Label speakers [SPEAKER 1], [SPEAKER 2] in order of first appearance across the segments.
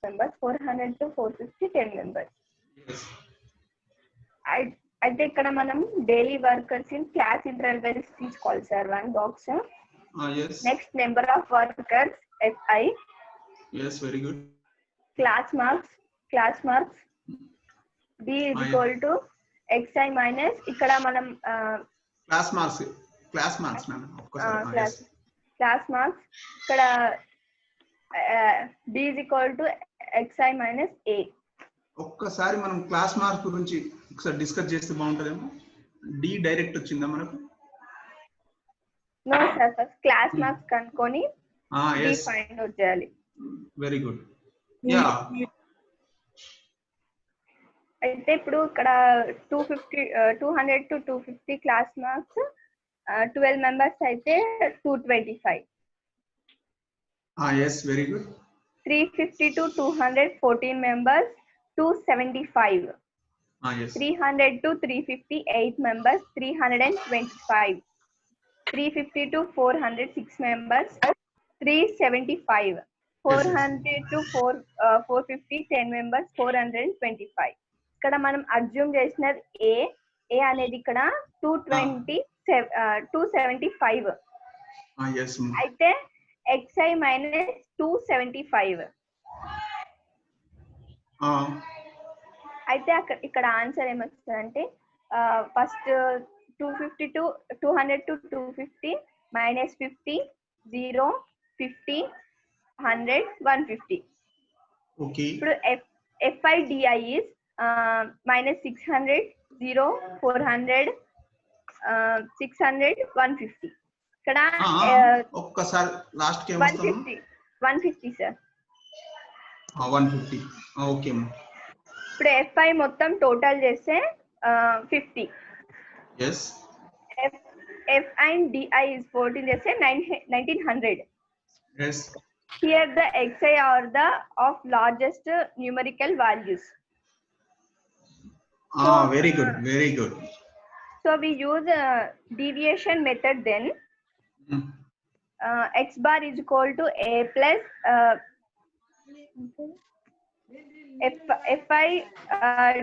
[SPEAKER 1] members, 400 to 450 10 members.
[SPEAKER 2] Yes.
[SPEAKER 1] అయితే ఇక్కడ మనం daily workers in class intervals తీసుకోవాలి sir 1 box.
[SPEAKER 2] Yes.
[SPEAKER 1] Next number of workers FI.
[SPEAKER 2] Yes, very good.
[SPEAKER 1] Class marks D is equal to XI minus ఇక్కడ మనం
[SPEAKER 2] class marks ma'am.
[SPEAKER 1] class marks ఇక్కడ D is equal to XI minus A.
[SPEAKER 2] ఒక్కసారి మనం class marks గురించి ఒకసారి discuss చేస్తే బాగుంటుందేమో. D direct వచ్చిందా మనకు?
[SPEAKER 1] No sir, first class marks కనుక్కొని
[SPEAKER 2] D
[SPEAKER 1] ఫైండ్ అవుట్ చేయాలి.
[SPEAKER 2] Very good. యా
[SPEAKER 1] అయితే ఇప్పుడు ఇక్కడ 200 to 250 క్లాస్ మార్క్స్ 12 మెంబర్స్ అయితే 225.
[SPEAKER 2] yes, very good.
[SPEAKER 1] 350 to 200 14 members 275.
[SPEAKER 2] Yes.
[SPEAKER 1] 300 to 350 8 members 325. 350 to 400 6 members 375. 400 to 450 10 members 425. ఇక్కడ మనం అజ్యూమ్ చేసినది ఏ అనేది ఇక్కడ 275.
[SPEAKER 2] Yes.
[SPEAKER 1] అయితే XI మైనస్ 275. అయితే ఇక్కడ ఆన్సర్ ఏమొస్తుందంటే ఫస్ట్ 200 to 250 minus 50 0 50 100 150.
[SPEAKER 2] Okay.
[SPEAKER 1] ఇప్పుడు FIDI is minus 600 0 400 600 150. ఇక్కడ
[SPEAKER 2] ఒక్కసారి లాస్ట్ కి
[SPEAKER 1] 150 సార్.
[SPEAKER 2] 150. ఓకే.
[SPEAKER 1] ఇప్పుడు FI మొత్తం టోటల్ చేస్తే 50.
[SPEAKER 2] yes.
[SPEAKER 1] F and DI is 14 చేస్తే 1900.
[SPEAKER 2] yes.
[SPEAKER 1] Here the XI are the of largest numerical values.
[SPEAKER 2] Very good.
[SPEAKER 1] So we use deviation method then. X bar is equal to A plus FI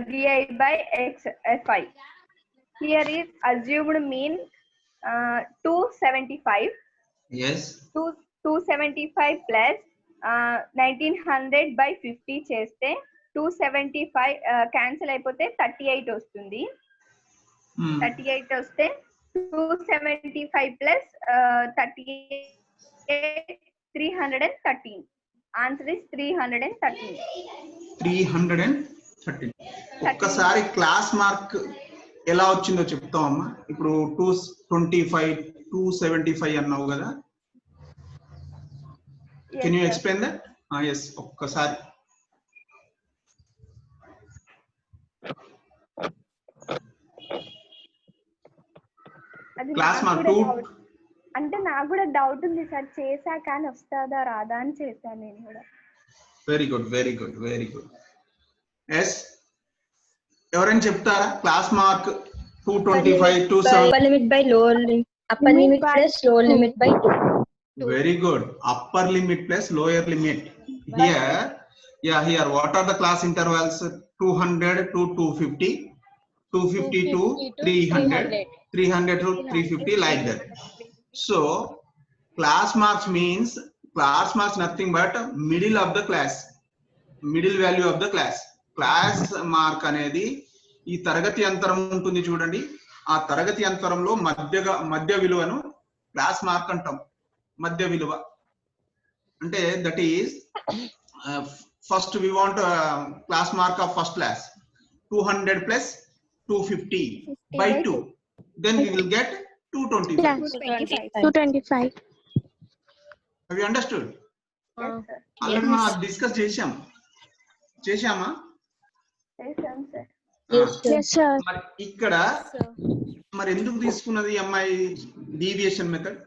[SPEAKER 1] DI by FI. Here is assumed mean 275.
[SPEAKER 2] yes.
[SPEAKER 1] 275 plus 1900 by 50 చేస్తే 275 cancel అయిపోతే 38 వస్తుంది. 38 వస్తే 275 plus 38 313. Answer is 313.
[SPEAKER 2] 313. ఒక్కసారి class mark ఎలా వచ్చిందో చెప్తామమ్మా. ఇప్పుడు 225 275 అన్నావు కదా. Can you explain that? yes, ఒక్కసారి. క్లాస్ మార్క్ 2
[SPEAKER 1] అంటే నాకు కూడా డౌట్ ఉంది సార్, చేసా కానీ వస్తుందా రాదా అని చేశాను నేను కూడా.
[SPEAKER 2] Very good. ఎస్, ఎవరైనా చెప్తారా? Class mark 225
[SPEAKER 3] upper limit by lower limit, upper limit plus lower limit by 2.
[SPEAKER 2] Very good. Upper limit plus lower limit. Here what are the class intervals? 200 to 250, 250 to 300, 300 to 350, like that. So class marks means nothing but middle of the class, middle value of the class. Class mark అనేది ఈ తరగతి అంతరం ఉంటుంది చూడండి, ఆ తరగతి అంతరంలో మధ్య విలువను క్లాస్ మార్క్ అంటాం. మధ్య విలువ అంటే that is first we want class mark of first class 200 plus 250 by 2, then we will get 225. Have you understood? already మనం డిస్కస్ చేశామా?
[SPEAKER 3] Yes sir.
[SPEAKER 2] మరి ఇక్కడ మరి ఎందుకు తీసుకున్నది అమ్మాయి డీవియేషన్ మెథడ్?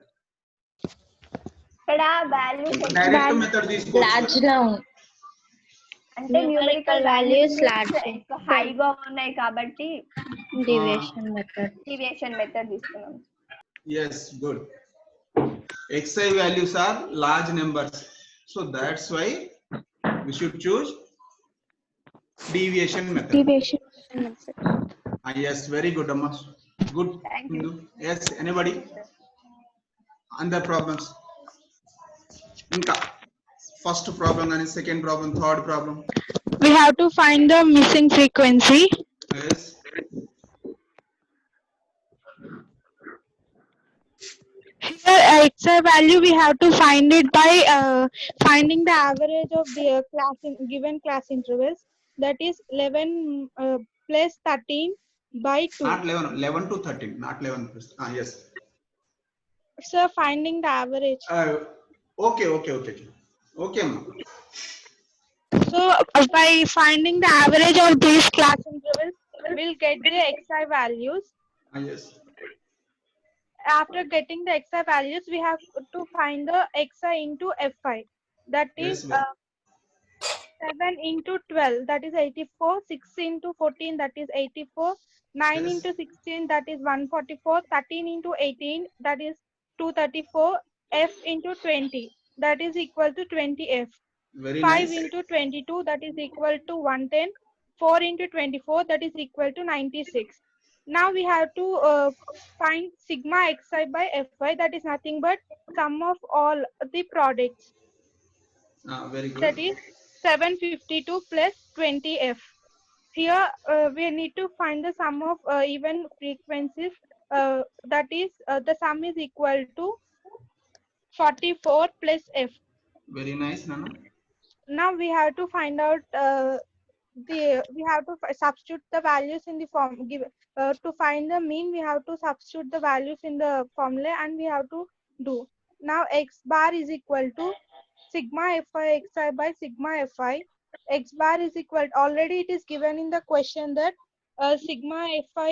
[SPEAKER 1] ఇక్కడ వాల్యూస్
[SPEAKER 2] డైరెక్ట్ మెథడ్ తీసుకోవచ్చు.
[SPEAKER 3] Large down.
[SPEAKER 1] అంటే న్యూమరికల్ వాల్యూస్
[SPEAKER 3] large
[SPEAKER 1] హైగా ఉన్నాయి కాబట్టి
[SPEAKER 3] deviation method
[SPEAKER 1] తీసుకున్నాం.
[SPEAKER 2] yes, good. XI values are large numbers, so that's why We should choose deviation method.
[SPEAKER 1] Deviation method.
[SPEAKER 2] Yes, very good, Amma. Good.
[SPEAKER 1] Thank you.
[SPEAKER 2] Yes, anybody? Other problems? Inka. First problem and second problem, third problem.
[SPEAKER 4] We have to find the missing frequency.
[SPEAKER 2] Yes.
[SPEAKER 4] Here, XI value we have to find it by finding the average of the given class intervals. That is 11 plus 13 by 2.
[SPEAKER 2] Not 11, 11 to 13, not 11 plus. Yes.
[SPEAKER 4] So finding the average.
[SPEAKER 2] Okay. Okay, Amma.
[SPEAKER 4] So by finding the average of these class intervals, we'll get the XI values.
[SPEAKER 2] Yes.
[SPEAKER 4] After getting the XI values, we have to find the XI into FI. That is
[SPEAKER 2] Yes,
[SPEAKER 4] 7 into 12, that is 84. 6 into 14, that is 84. 9
[SPEAKER 2] Yes.
[SPEAKER 4] into 16, that is 144. 13 into 18, that is 234. F into 20, that is equal to 20F.
[SPEAKER 2] Very
[SPEAKER 4] 5
[SPEAKER 2] nice.
[SPEAKER 4] into 22, that is equal to 110. 4 into 24, that is equal to 96. Now we have to find sigma xi by fy, that is nothing but sum of all the products.
[SPEAKER 2] Very good.
[SPEAKER 4] That is 752 plus 20f. Here we need to find the sum of even frequencies. That is the sum is equal to 44 plus f.
[SPEAKER 2] Very nice, Nana.
[SPEAKER 4] Now we have to find out we have to substitute the values in the form. To find the mean, we have to substitute the values in the formula, and we have to do. Now x bar is equal to sigma fi xi by sigma fi. X bar is equal, already it is given in the question that sigma fi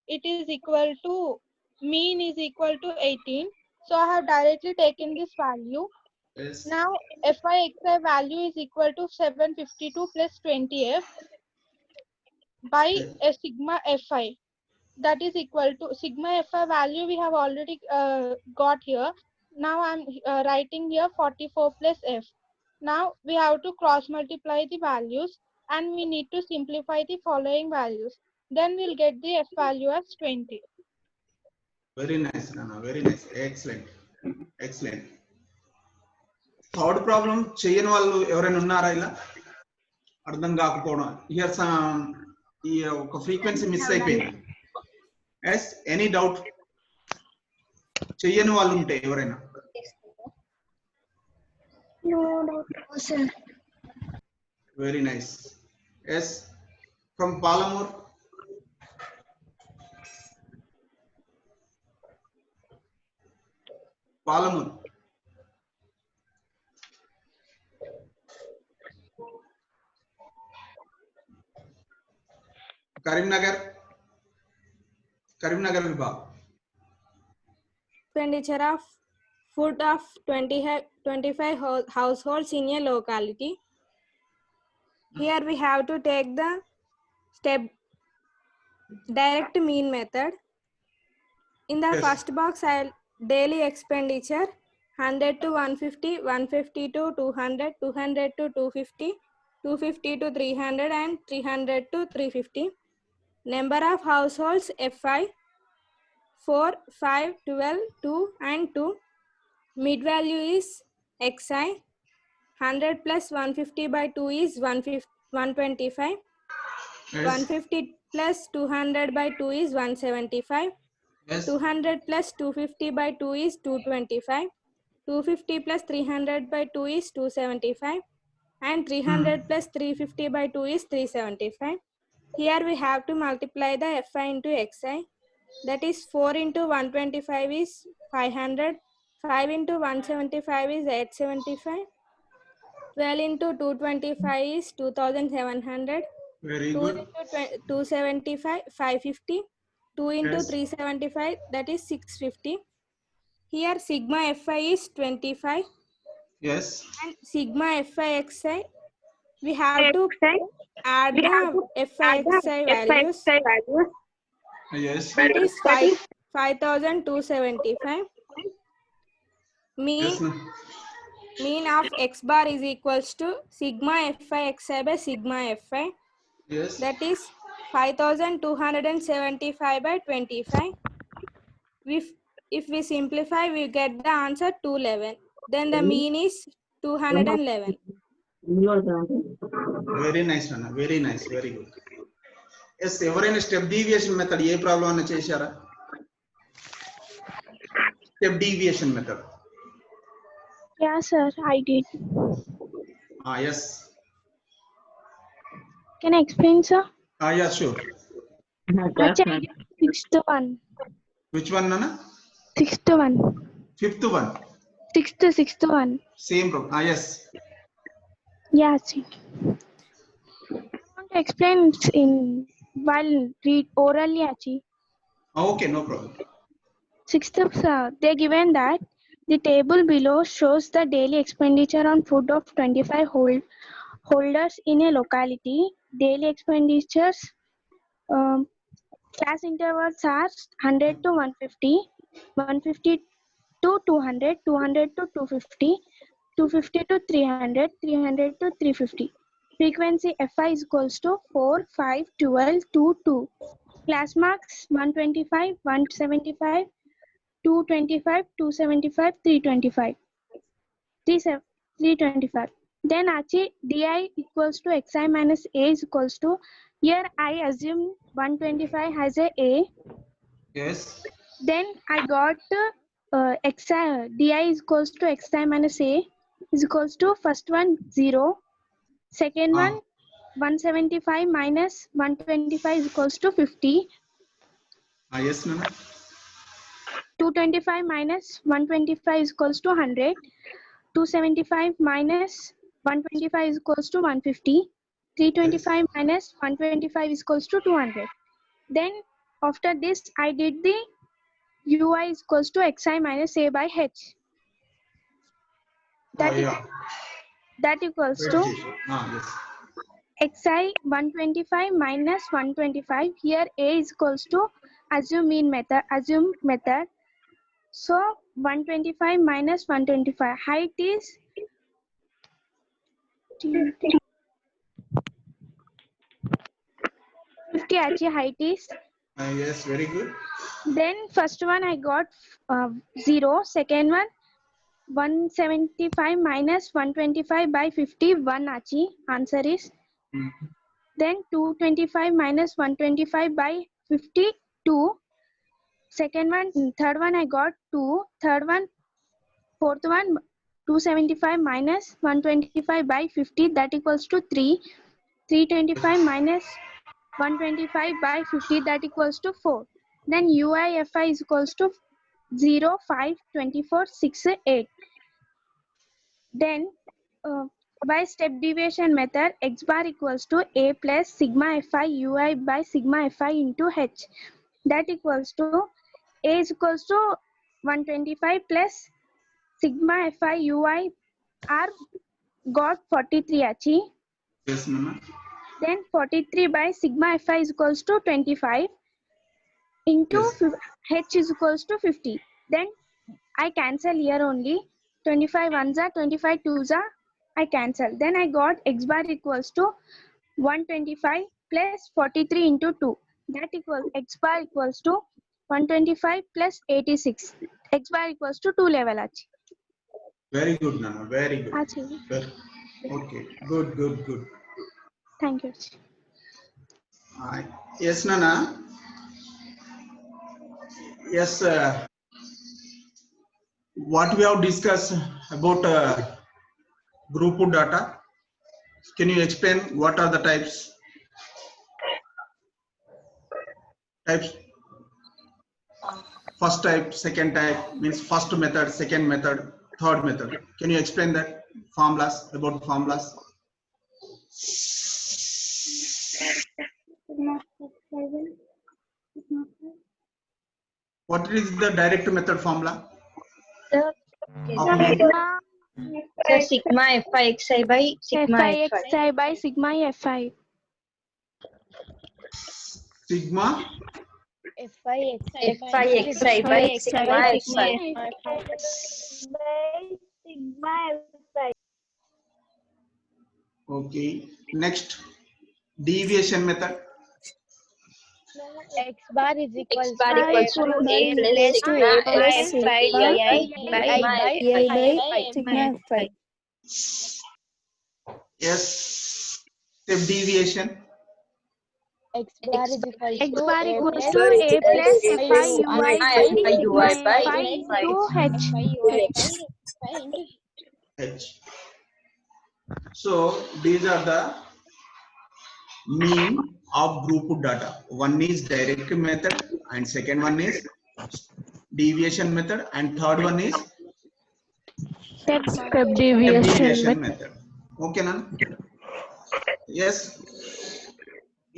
[SPEAKER 4] it is equal to mean is equal to 18. So I have directly taken this value.
[SPEAKER 2] Yes.
[SPEAKER 4] Now fi xi value is equal to 752 plus 20f by a sigma fi. That is equal to sigma fi value we have already got here. Now I'm writing here 44 plus f. Now we have to cross multiply the values, and we need to simplify the following values. Then we'll get the f value as 20.
[SPEAKER 2] Very nice, Nana. Very nice. Excellent. Excellent. Third problem చేయని వాళ్ళు ఎవరైనా ఉన్నారా ఇలా అర్థం కాకపోవడం here ఈ ఒక frequency miss అయిపోయింది. Yes any doubt? చెయ్యని వాళ్ళు ఉంటే ఎవరైనా?
[SPEAKER 1] No doubt, sir.
[SPEAKER 2] Very nice. Yes, from Palamur. Palamur. Karimnagar Vibhag.
[SPEAKER 5] Expenditure of food of 25 households in a locality. Here we have to take the step direct mean method. In the
[SPEAKER 2] Yes.
[SPEAKER 5] first box, I'll daily expenditure 100 to 150, 150 to 200, 200 to 250, 250 to 300, and 300 to 350. Number of households FI 4, 5, 12, 2 and 2. Mid value is XI. 100 plus 150 by 2 is 125.
[SPEAKER 2] Yes.
[SPEAKER 5] 150 plus 200 by 2 is 175.
[SPEAKER 2] Yes.
[SPEAKER 5] 200 plus 250 by 2 is 225. 250 plus 300 by 2 is 275. And 300 plus 350 by 2 is 375. Here we have to multiply the FI into XI. That is 4 into 125 is 500. 5 into 175 is 875. 12 into 225 is 2700.
[SPEAKER 2] Very
[SPEAKER 5] 2
[SPEAKER 2] good.
[SPEAKER 5] into 275, 550. 2 into
[SPEAKER 2] Yes.
[SPEAKER 5] 375, that is 650. Here sigma FI is 25
[SPEAKER 2] Yes.
[SPEAKER 5] and sigma FI XI. We have to add the FI XI values.
[SPEAKER 2] Yes.
[SPEAKER 5] That is 5,275. Mean
[SPEAKER 2] Yes.
[SPEAKER 5] mean of x bar is equals to sigma fi xi by sigma fi.
[SPEAKER 2] Yes.
[SPEAKER 5] That is 5275 by 25. If we simplify, we get the answer 211. Then the mean is 211.
[SPEAKER 2] Very nice, Nana. Very nice. Very good. Yes, ఎవరైనా step deviation method ఏ problem అన్న చేశారా? Step deviation method.
[SPEAKER 4] Yeah, sir, I did.
[SPEAKER 2] Yes.
[SPEAKER 4] Can I explain, sir?
[SPEAKER 2] Yeah, sure.
[SPEAKER 4] Actually, I did sixth one.
[SPEAKER 2] Which one, Nana?
[SPEAKER 4] Sixth one.
[SPEAKER 2] Fifth one.
[SPEAKER 4] Sixth one.
[SPEAKER 2] Same problem. Yes.
[SPEAKER 4] Yeah, see. I want to explain in while read orally, actually.
[SPEAKER 2] Okay, no problem.
[SPEAKER 4] Sixth, they given that the table below shows the daily expenditure on food of 25 holders in a locality. Daily expenditures class intervals are 100 to 150, 150 to 200, 200 to 250, 250 to 300, 300 to 350. Frequency Fi is equals to 4, 5, 12, 2, 2. Class marks 125, 175, 225, 275, 325. 325. Then actually di equals to xi minus a is equals to, here I assume 125 has a a.
[SPEAKER 2] Yes.
[SPEAKER 4] Then I got xi di is equals to xi minus a is equals to first one 0, second one 175 minus 125 is equals to 50.
[SPEAKER 2] Yes, Nana.
[SPEAKER 4] 225 minus 125 is equals to 100. 275 minus 125 is equals to 150. 325 minus 125 is equals to 200. Then after this I did the ui is equals to xi minus a by h. That equals to
[SPEAKER 2] Yes.
[SPEAKER 4] xi 125 minus 125. Here a is equals to assume method. So 125 minus 125. Height is 50 actually height is.
[SPEAKER 2] Yes, very good.
[SPEAKER 4] Then first one I got 0. Second one 175 minus 125 by 50 1 actually answer is. Then 225 minus 125 by 50 2. Second one, third one I got 2. Third one, fourth one 275 minus 125 by 50 that equals to 3. 325 minus 125 by 50 that equals to 4. Then UIFI is equals to 0, 5, 24, 6, 8. Then by step deviation method x bar equals to a plus sigma fi ui by sigma fi into h. That equals to a is equals to 125 plus sigma fi ui are got 43 actually.
[SPEAKER 2] Yes, Nana.
[SPEAKER 4] Then 43 by sigma fi is equals to 25 into h is equals to 50. Then I cancel here only. 25 ones are 25 twos are I cancel. Then I got x bar equals to 125 plus 43 into 2. That equals x bar equals to 125 plus 86. X bar equals to 2 level achi.
[SPEAKER 2] Very good, Nana. Very good.
[SPEAKER 4] Achi.
[SPEAKER 2] Okay. Good.
[SPEAKER 4] Thank you.
[SPEAKER 2] Yes, Nana. Yes. What we have discussed about group data. Can you explain what are the types? First type, second type means first method, second method, third method. Can you explain that formulas about formulas? What is the direct method formula?
[SPEAKER 3] Sir, sigma fi xi by sigma
[SPEAKER 4] fi xi by sigma fi.
[SPEAKER 2] Sigma
[SPEAKER 3] fi xi by sigma fi.
[SPEAKER 5] By
[SPEAKER 1] sigma Fi.
[SPEAKER 2] Okay. Next, deviation method.
[SPEAKER 6] X bar is equal
[SPEAKER 3] X bar equals to A plus sigma F by Di by
[SPEAKER 1] Sigma Fi.
[SPEAKER 2] Yes. Step deviation.
[SPEAKER 6] X bar is equal
[SPEAKER 1] X
[SPEAKER 6] to
[SPEAKER 1] bar
[SPEAKER 6] A
[SPEAKER 1] equals
[SPEAKER 6] plus
[SPEAKER 1] to A plus Fi
[SPEAKER 3] sigma
[SPEAKER 1] Ui
[SPEAKER 3] F
[SPEAKER 1] by
[SPEAKER 3] by
[SPEAKER 1] sigma
[SPEAKER 3] Ui by
[SPEAKER 1] Fi into H.
[SPEAKER 2] H. So these are the mean of group data. One is direct method and second one is deviation method and third one is
[SPEAKER 1] Step deviation
[SPEAKER 2] method. Okay na? Yes.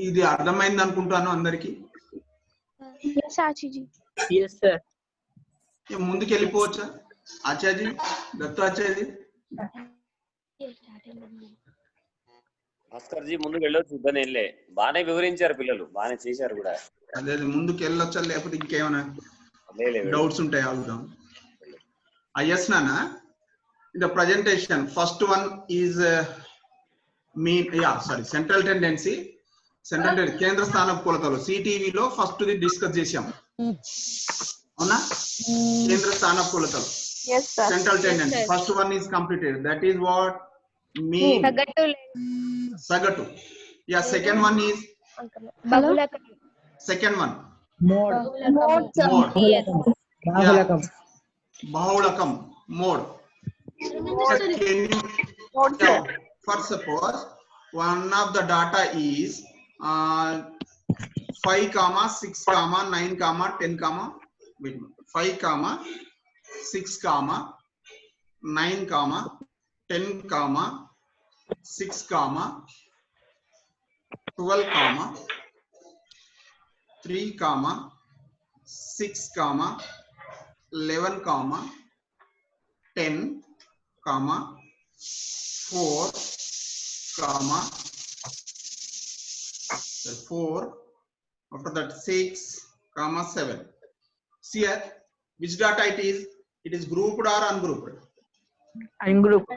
[SPEAKER 2] ఇది అర్థమైంది అనుకుంటాను అందరికి.
[SPEAKER 1] Yes, Achiji.
[SPEAKER 7] Yes, sir.
[SPEAKER 2] ముందుకు వెళ్ళిపోవచ్చా ఆచార్య దత్తు ఆచార్య?
[SPEAKER 8] Bhaskar G ముందుకు వెళ్ళొచ్చు, ఇబ్బంది ఏం లే. బాగానే వివరించారు పిల్లలు, బాగానే చేశారు కూడా.
[SPEAKER 2] అదే ముందుకు వెళ్ళొచ్చా లేకపోతే ఇంకేమైనా డౌట్స్ ఉంటాయి అడుగుదాం. ఎస్ నాన్న, the presentation first one is mean central tendency కేంద్ర స్థానపు కొలతలు సిటీవీ లో ఫస్ట్ ది డిస్కస్ చేశాం అవునా. కేంద్ర స్థానపు కొలతలు central tendency first one is completed, that is what mean sagatu. Yeah, second one is second one
[SPEAKER 7] Mode.
[SPEAKER 2] bahulakam mode. Can you for suppose one of the data is 5, 6, 9, 10, 5, 6, 9, 10, 6, 12, 3, 6, 11, 10, 4, after that 6, 7. See here, which data it is? It is grouped or ungrouped?
[SPEAKER 7] Ungrouped.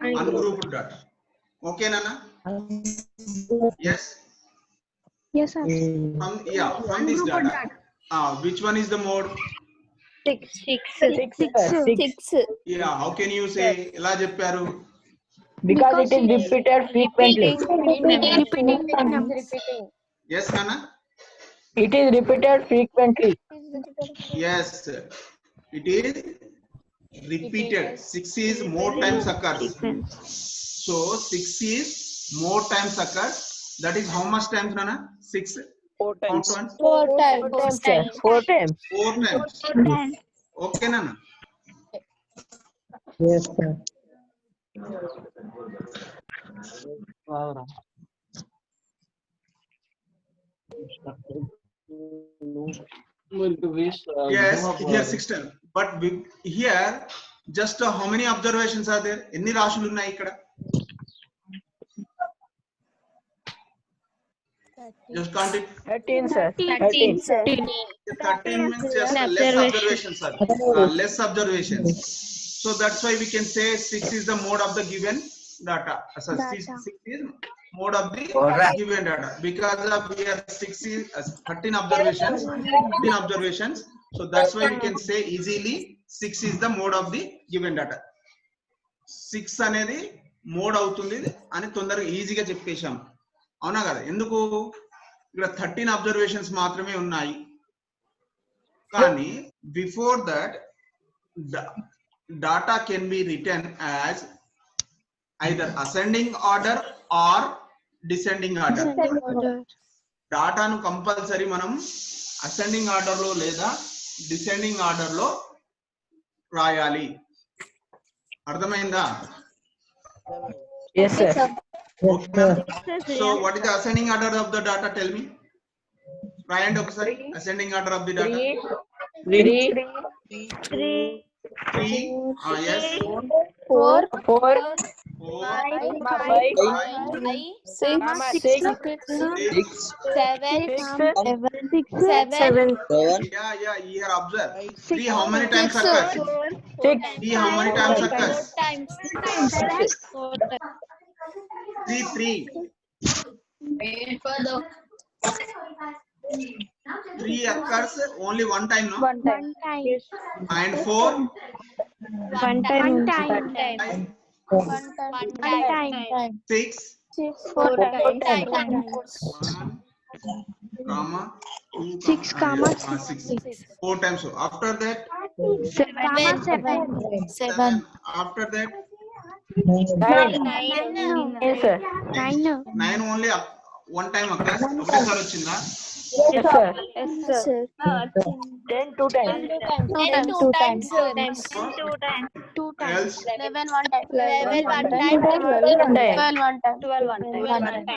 [SPEAKER 2] Ungrouped data. Okay, Nana? Yes.
[SPEAKER 1] Yes, sir.
[SPEAKER 2] From this data. Which one is the mode?
[SPEAKER 3] Six.
[SPEAKER 2] Yeah, how can you say? Ela chepparu?
[SPEAKER 7] Because it is repeated frequently.
[SPEAKER 2] Yes, Nana?
[SPEAKER 7] It is repeated frequently.
[SPEAKER 2] Yes, it is repeated. 6 is more times occurs. So 6 is more times occurs. That is how much times, Nana? 6.
[SPEAKER 7] 4 times.
[SPEAKER 2] Count once.
[SPEAKER 7] 4 times. 4 times.
[SPEAKER 2] 4 times. Okay, Nana?
[SPEAKER 7] Yes, sir.
[SPEAKER 2] Yes, here 16. But here just how many observations are there? Enni rashulu unnai ikkada? Just count it.
[SPEAKER 7] 13, sir.
[SPEAKER 3] 13, sir.
[SPEAKER 2] 13 means just less observations, sir. Less observations. So that's why we can say 6 is the mode of the given data. So 6 is mode of the given data, because of here 6 is 13 observations. So that's why we can say easily 6 is the mode of the given data. 6 అనేది mode అవుతుంది అని తొందరగా ఈజీగా చెప్పేశాం అవునా కదా. ఎందుకు ఇక్కడ 13 observations మాత్రమే ఉన్నాయి, కానీ before that data can be written as either ascending order or descending order. డాటాను కంపల్సరీ మనం అసెండింగ్ ఆర్డర్ లో లేదా డిసెండింగ్ ఆర్డర్ లో రాయాలి. అర్థమైందా?
[SPEAKER 7] Yes, sir.
[SPEAKER 2] So what is the ascending order of the data? Tell me. రాయండి ఒకసారి ascending order of the data.
[SPEAKER 7] 3.
[SPEAKER 2] 3. Yes.
[SPEAKER 7] 4.
[SPEAKER 2] 4,
[SPEAKER 7] 5,
[SPEAKER 3] 6,
[SPEAKER 2] 6.
[SPEAKER 3] 7,
[SPEAKER 2] Yeah, here observe. 3 how many times occurs? 3 how many times occurs? 3. 3 occurs only one time, no?
[SPEAKER 6] One time.
[SPEAKER 2] And 4,
[SPEAKER 3] One time.
[SPEAKER 2] 6,
[SPEAKER 6] 4
[SPEAKER 2] 1,
[SPEAKER 6] times.
[SPEAKER 2] 2,
[SPEAKER 3] 6,
[SPEAKER 2] 6. 4 times. So after that,
[SPEAKER 6] 7.
[SPEAKER 2] after that,
[SPEAKER 7] 9, sir.
[SPEAKER 2] 9 only one time occurs. ఒకటేసారి వచ్చిందా?
[SPEAKER 7] Yes, sir.
[SPEAKER 6] Sir.
[SPEAKER 7] 10 2 times.
[SPEAKER 6] 2 times.
[SPEAKER 2] Else,
[SPEAKER 6] 11 one time.
[SPEAKER 7] 12
[SPEAKER 6] one
[SPEAKER 7] time.
[SPEAKER 6] 12 one time.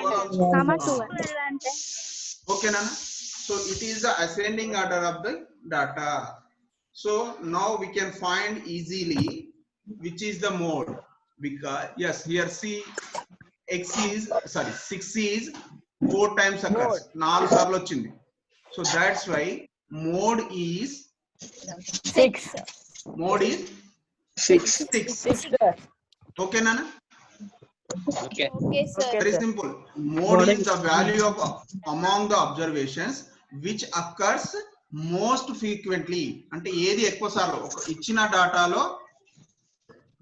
[SPEAKER 2] okay, Nana. So it is the ascending order of the data. So now we can find easily which is the mode, because yes, here see x is 6 is 4 times occurs. 4 సార్లు వచ్చింది. So that's why mode is
[SPEAKER 7] 6.
[SPEAKER 2] mode is 6.
[SPEAKER 7] Sir.
[SPEAKER 2] Okay, Nana.
[SPEAKER 8] Okay.
[SPEAKER 2] Very simple. Mode is the value of among the observations which occurs most frequently. అంటే ఏది ఎక్కువ సార్లు ఇచ్చిన డేటాలో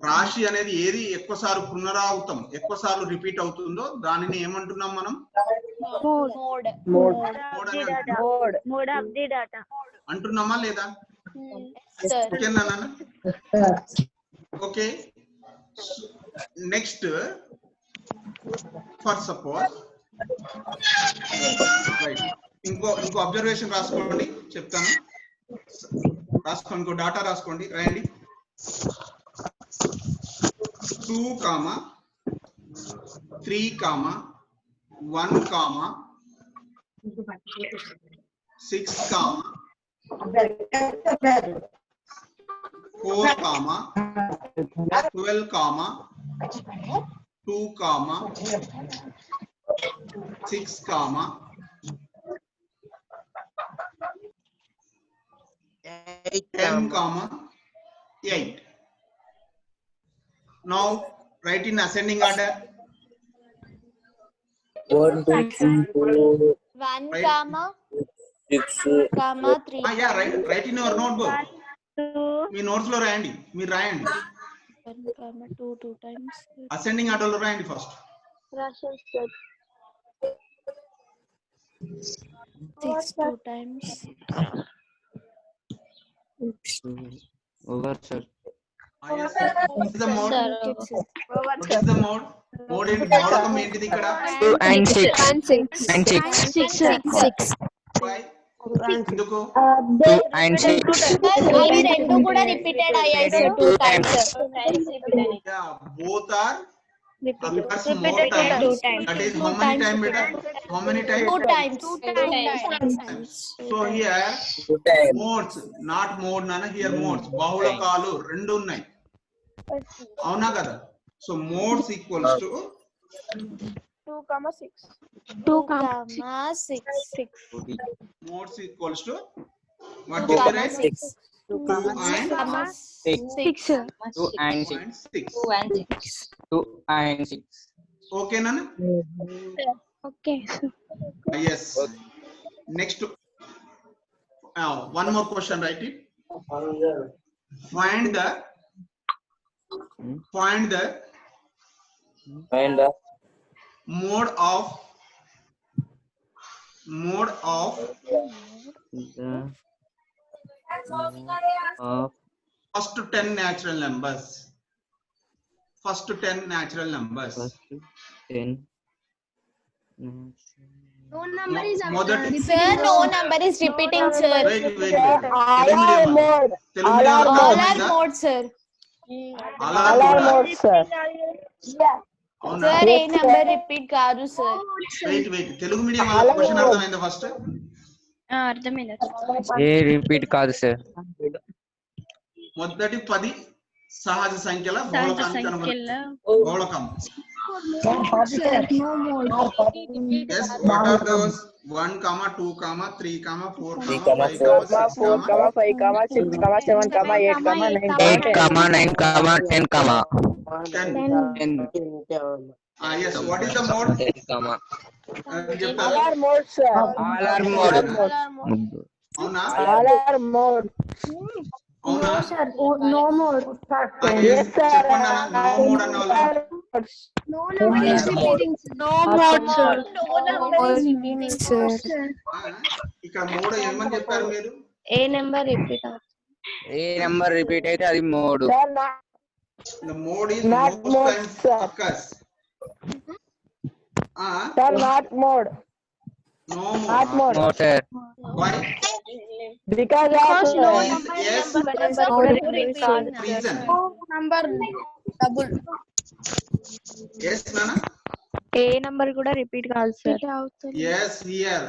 [SPEAKER 2] రాశి అనేది ఏది ఎక్కువ సార్లు పునరావృతం ఎక్కువ సార్లు రిపీట్ అవుతుందో దానిని ఏమంటున్నాం మనం?
[SPEAKER 7] Mode.
[SPEAKER 1] Mode of the data.
[SPEAKER 2] అంటున్నామా లేదా? ఓకే నాన్న. Okay, next for suppose right, ఇంకో అబ్జర్వేషన్ రాసుకోండి, చెప్తాను. రాసుకోండి, ఇంకో డాటా రాసుకోండి, రాయండి. 2, 3, 1, 6, 4, 12, 2, 6, 10, 8. Now write in ascending order.
[SPEAKER 3] 1, 2, 3, 4.
[SPEAKER 6] 1,
[SPEAKER 2] Right.
[SPEAKER 6] 3.
[SPEAKER 2] Yeah, write in your notebook. Me notes లో రాయండి, మీరు రాయండి.
[SPEAKER 6] 1, 2 times.
[SPEAKER 2] అసెండింగ్ ఆర్డర్ లో రాయండి first.
[SPEAKER 6] 6 2 times.
[SPEAKER 3] Over, sir.
[SPEAKER 2] Yes. What is the mode?
[SPEAKER 6] Sir,
[SPEAKER 2] What is the mode? Mode ఏంటి? మోడకం ఏంటిది ఇక్కడ?
[SPEAKER 3] 2 and 6. And 6.
[SPEAKER 2] Why? ఎందుకు?
[SPEAKER 3] 2 and 6.
[SPEAKER 6] అవి రెండు కూడా రిపీటెడ్ అయ్యాయి sir 2 times.
[SPEAKER 2] Yeah, both are occurs more times. That is how many times, beta? How many times?
[SPEAKER 6] 2 times.
[SPEAKER 2] So here modes, not mode nana, here modes. బహుళకాలు రెండు ఉన్నాయి, అవునా కదా? So modes equals to
[SPEAKER 6] 2, 6.
[SPEAKER 2] modes equals to what is the rate?
[SPEAKER 6] 6.
[SPEAKER 2] 2 and
[SPEAKER 3] 6. 2 and 6. 2 and 6.
[SPEAKER 2] Okay, Nana?
[SPEAKER 1] Okay.
[SPEAKER 2] Yes. Next, one more question, write it. Find the
[SPEAKER 3] Find the
[SPEAKER 2] mode of first 10 natural numbers. First 10 natural numbers.
[SPEAKER 3] first 10.
[SPEAKER 1] No number is
[SPEAKER 2] మొదటి
[SPEAKER 6] Sir, no number is repeating, sir.
[SPEAKER 2] wait. Telugu medium
[SPEAKER 6] All are modes, sir.
[SPEAKER 7] All are modes, sir.
[SPEAKER 2] అవునా?
[SPEAKER 6] Sir, a number repeat కాదు, sir.
[SPEAKER 2] Wait, Telugu medium question అర్థమైందా? First
[SPEAKER 1] అర్థమైంది.
[SPEAKER 3] ఏ repeat కాదు sir.
[SPEAKER 2] మొదటి 10 సహజ సంఖ్యల మూలకాన్ని కనుగొనండి. మూలకం. Yes, what are those? 1, 2, 3, 4, 5, 6,
[SPEAKER 7] 4, 5, 6, 7, 8, 9,
[SPEAKER 3] 8, 9, 10,
[SPEAKER 2] 10.
[SPEAKER 3] 10.
[SPEAKER 2] Yes, what is the mode? చెప్తారా?
[SPEAKER 7] All are modes, sir.
[SPEAKER 3] All are mode.
[SPEAKER 2] అవునా?
[SPEAKER 7] All are modes.
[SPEAKER 2] అవునా?
[SPEAKER 1] No more.
[SPEAKER 7] Yes, sir.
[SPEAKER 2] చెప్పండి అన్న, no mode అన్న వాళ్ళు.
[SPEAKER 1] No number is repeating.
[SPEAKER 6] No mode, sir.
[SPEAKER 1] No number is repeating.
[SPEAKER 2] ఇక్కడ mode ఏమని చెప్పారు మీరు?
[SPEAKER 3] ఏ నెంబర్ రిపీట్ అయితే అది mode.
[SPEAKER 7] Sir,
[SPEAKER 2] The mode is
[SPEAKER 7] Not
[SPEAKER 2] most
[SPEAKER 7] mode,
[SPEAKER 2] times
[SPEAKER 7] sir.
[SPEAKER 2] occurs.
[SPEAKER 7] sir, not mode.
[SPEAKER 2] No
[SPEAKER 7] Not
[SPEAKER 2] mode.
[SPEAKER 7] mode.
[SPEAKER 3] Mode sir.
[SPEAKER 2] Why?
[SPEAKER 7] Because of
[SPEAKER 2] Yes, reason.
[SPEAKER 6] Number double.
[SPEAKER 2] Yes, Nana?
[SPEAKER 3] A number కూడా repeat కాదు sir.
[SPEAKER 2] Yes, here.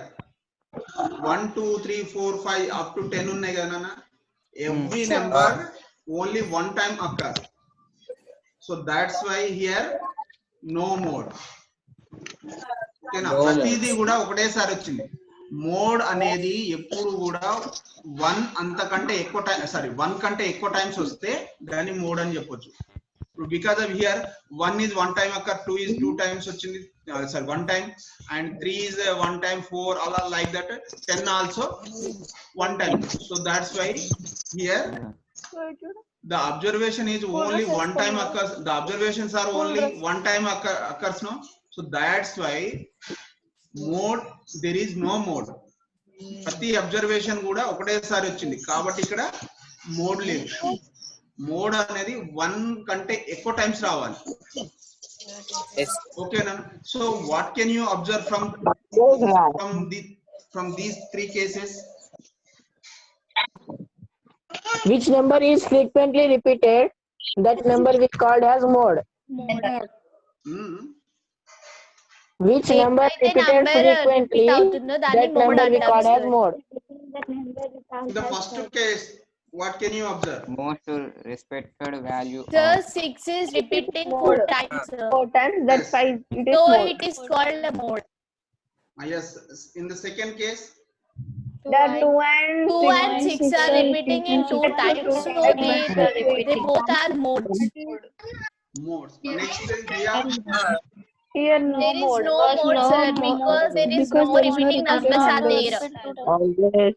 [SPEAKER 2] 1, 2, 3, 4, 5 up to 10 ఉన్నాయి కదా నాన్న. Every number only one time occurs. So that's why here no mode. ఓకేనా? ప్రతిదీ కూడా ఒకటేసారి వచ్చింది. మోడ్ అనేది ఎప్పుడు కూడా 1 అంతకంటే ఎక్కువ టైం 1 కంటే ఎక్కువ టైమ్స్ వస్తే దాన్ని మోడ్ అని చెప్పొచ్చు. Because of here 1 is 1 time occur, 2 is 2 times వచ్చింది, 1 time, and 3 is 1 time, 4 all like that, 10 also 1 time. So that's why here the observation is only 1 time occurs. The observations are only 1 time occurs, no? So that's why mode, there is no mode. ప్రతి observation కూడా ఒకటేసారి వచ్చింది కాబట్టి ఇక్కడ mode లేదు. Mode అనేది 1 కంటే ఎక్కువ టైమ్స్ రావాలి. ఓకేనా? So what can you observe from these 3 cases?
[SPEAKER 7] which number is frequently repeated, that number we called as mode. Which number repeated frequently, that number we called as mode.
[SPEAKER 2] In the first case, what can you observe?
[SPEAKER 3] Most respected value.
[SPEAKER 6] Sir, 6 is repeating 4 times. Sir.
[SPEAKER 1] 4 times. That's
[SPEAKER 2] Yes.
[SPEAKER 1] 5. It is
[SPEAKER 6] So
[SPEAKER 1] mode.
[SPEAKER 6] it is called a mode.
[SPEAKER 2] Yes. In the second case,
[SPEAKER 1] The 2 and
[SPEAKER 6] 2 and 6 are repeating in 2 times. So they both are modes.
[SPEAKER 2] modes. Next is here.
[SPEAKER 1] Here no
[SPEAKER 6] There is
[SPEAKER 1] mode.
[SPEAKER 6] no mode, sir, because there is no repeating numbers are there.
[SPEAKER 7] Always.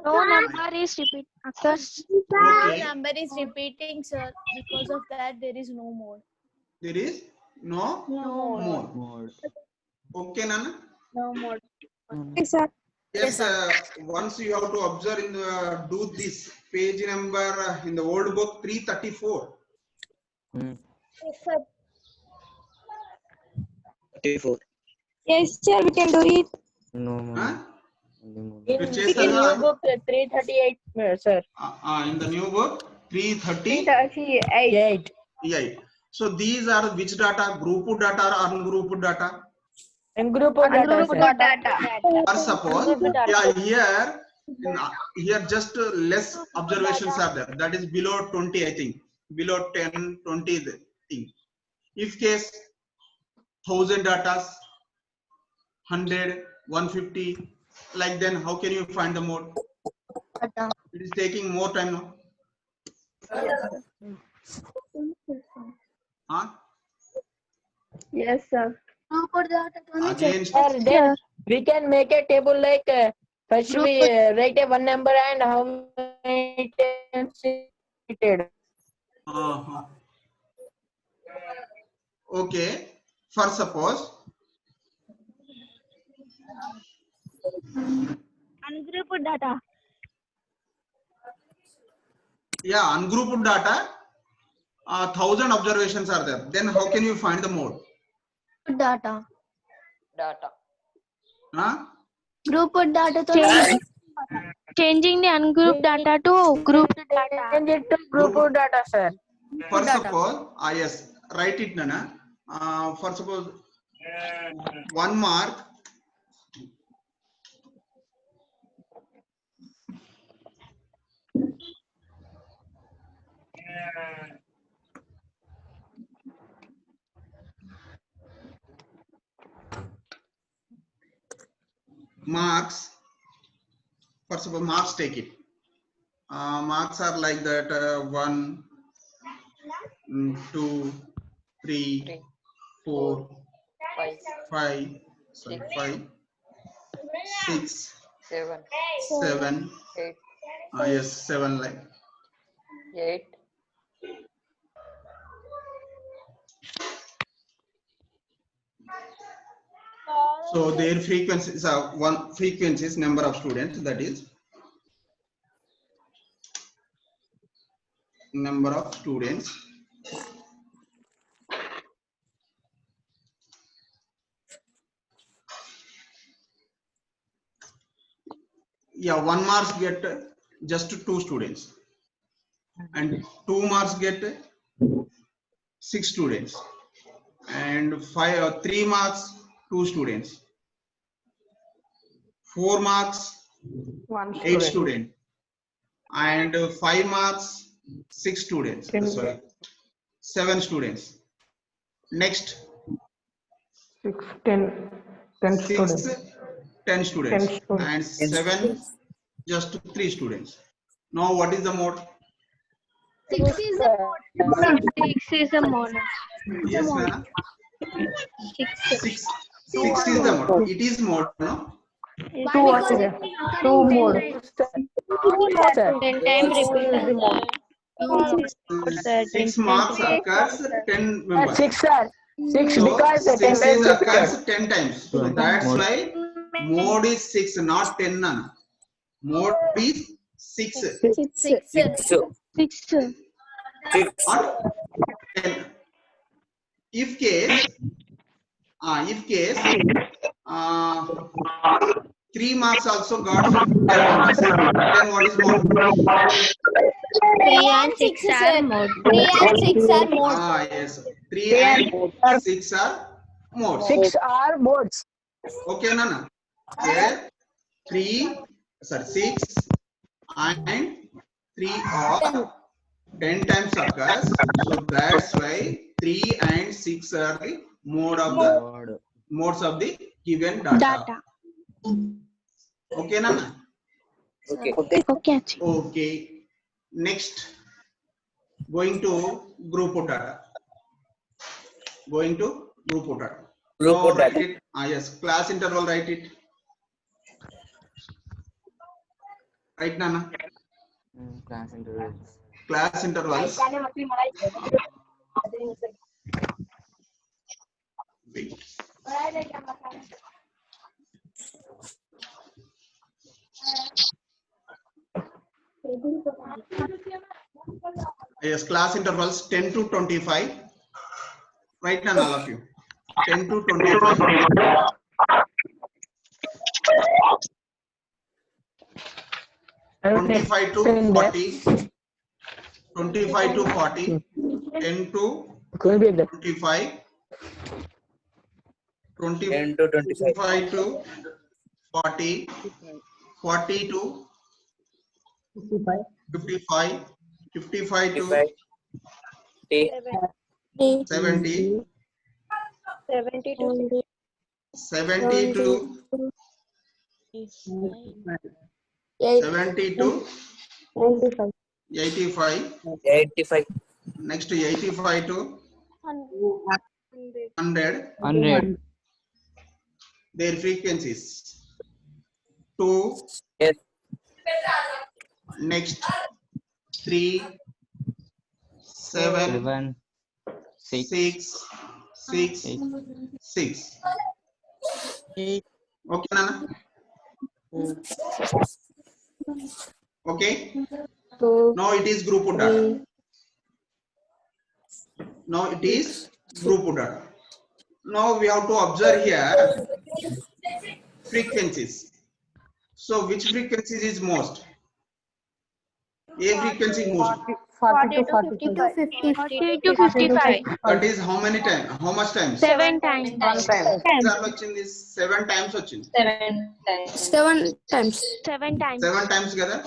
[SPEAKER 3] No number is repeat occurs.
[SPEAKER 6] No
[SPEAKER 2] Okay.
[SPEAKER 6] number is repeating, sir. Because of that, there is no mode.
[SPEAKER 2] There is no mode. Okay, Nana?
[SPEAKER 6] No mode.
[SPEAKER 2] Yes, once you have to observe in the, do this page number in the old book 334.
[SPEAKER 5] Yes, sir, we can do it.
[SPEAKER 3] No
[SPEAKER 2] Huh?
[SPEAKER 7] In new book 338, sir.
[SPEAKER 2] In the new book 338.
[SPEAKER 1] 38.
[SPEAKER 2] So these are which data? Grouped data or ungrouped data?
[SPEAKER 7] And group of data, sir.
[SPEAKER 1] Data.
[SPEAKER 2] Or suppose, here just less observations are there. That is below 20, I think. Below 10, 20 thing. If case 1000 data, 100, 150, like then how can you find the mode? It is taking more time now. Huh?
[SPEAKER 1] Yes, sir.
[SPEAKER 2] Again,
[SPEAKER 7] Sir, then we can make a table like first we write a one number and how many times repeated.
[SPEAKER 2] Okay. For suppose
[SPEAKER 5] Ungrouped data.
[SPEAKER 2] yeah, ungrouped data, 1000 observations are there. Then how can you find the mode?
[SPEAKER 6] Data.
[SPEAKER 2] Huh?
[SPEAKER 6] Group data.
[SPEAKER 5] Changing the ungrouped data to grouped data.
[SPEAKER 7] Change it to group of data, sir.
[SPEAKER 2] For suppose, yes, write it, Nana. For suppose 1 mark. Marks, first of all, marks take it. Marks are like that 1, 2, 3, 4, 5, 6, 7. Yes, 7 like.
[SPEAKER 7] 8.
[SPEAKER 2] So their frequencies are one frequencies number of students, that is number of students. Yeah, 1 marks get just 2 students, and 2 marks get 6 students, and 3 marks 2 students, 4 marks 8 students, and 5 marks 6 students. Sorry, 7 students. Next,
[SPEAKER 9] 6, 10 students.
[SPEAKER 2] 10 students,
[SPEAKER 9] 10 students.
[SPEAKER 2] and 7 just 3 students. Now what is the mode?
[SPEAKER 3] 6 is a mode. 6 is a mode.
[SPEAKER 2] Yes, Nana?
[SPEAKER 3] 6.
[SPEAKER 2] 6 is the mode. It is mode, no?
[SPEAKER 3] Because it
[SPEAKER 9] Two more.
[SPEAKER 3] 10 times repeated.
[SPEAKER 2] 6 marks occurs 10 members.
[SPEAKER 7] 6, sir. 6
[SPEAKER 2] So
[SPEAKER 7] because 10
[SPEAKER 2] 6
[SPEAKER 7] times
[SPEAKER 2] is occurs
[SPEAKER 7] repeated.
[SPEAKER 2] 10 times. So that's why mode is 6, not 10, Nana. Mode is 6.
[SPEAKER 3] 6.
[SPEAKER 2] Not 10. If case 3 marks also got 10 members, then what is mode?
[SPEAKER 3] 3 and 6 are mode. 3 and 6 are mode.
[SPEAKER 2] Yes, 3 and 6 are modes.
[SPEAKER 7] 6 are modes.
[SPEAKER 2] Okay, Nana. Here 6 and 3 are 10 times occurs. So that's why 3 and 6 are the modes of the given data. Okay, Nana. Okay. Next, going to group of data. Now write it. Yes, class interval, write it. Right, Nana? Class intervals. Wait. Yes, class intervals 10 to 25. Write down all of you. 10 to 25. 25 to 40. 25 to 40. 10 to 25. 25 to 40. 40 to 55. 55 to 70. 70 to 85. Next to 85 to 100. Their frequencies 2.
[SPEAKER 7] Yes.
[SPEAKER 2] Next 3, 7, 6. Okay, Nana? Okay. Now it is group data. Now we have to observe here frequencies. So which frequencies is most? A frequency most.
[SPEAKER 3] 40 to 55.
[SPEAKER 2] That is how many times? How much times?
[SPEAKER 3] 7 times.
[SPEAKER 2] 7 times వచ్చింది.
[SPEAKER 3] 7 times. 7 times.
[SPEAKER 2] 7 times కదా?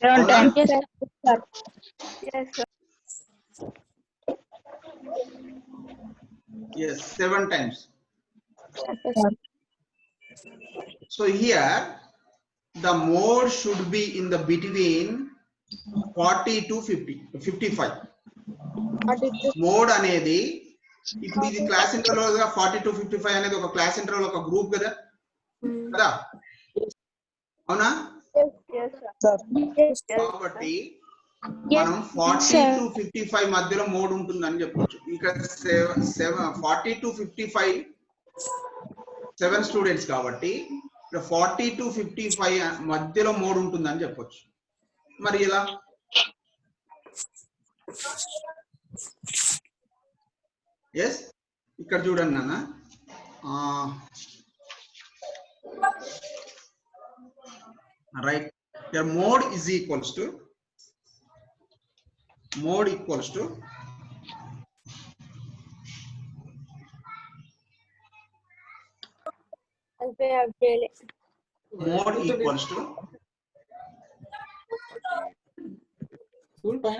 [SPEAKER 3] Yes, sir. Yes, sir.
[SPEAKER 2] Yes, 7 times. So here the mode should be in the between 40 to 55. Mode అనేది ఇప్పుడు ఇది class interval గా 40 to 55 అనేది ఒక class interval ఒక group కదా కదా అవునా కాబట్టి మనం 40 to 55 మధ్యలో మోడ్ ఉంటుందని చెప్పొచ్చు ఇక్కడ 40 to 55 7 స్టూడెంట్స్ కాబట్టి ఇక్కడ 40 to 55 మధ్యలో మోడ్ ఉంటుందని చెప్పొచ్చు మరి ఇలా yes ఇక్కడ చూడండి నాన్న right your mode is equals to mode equals to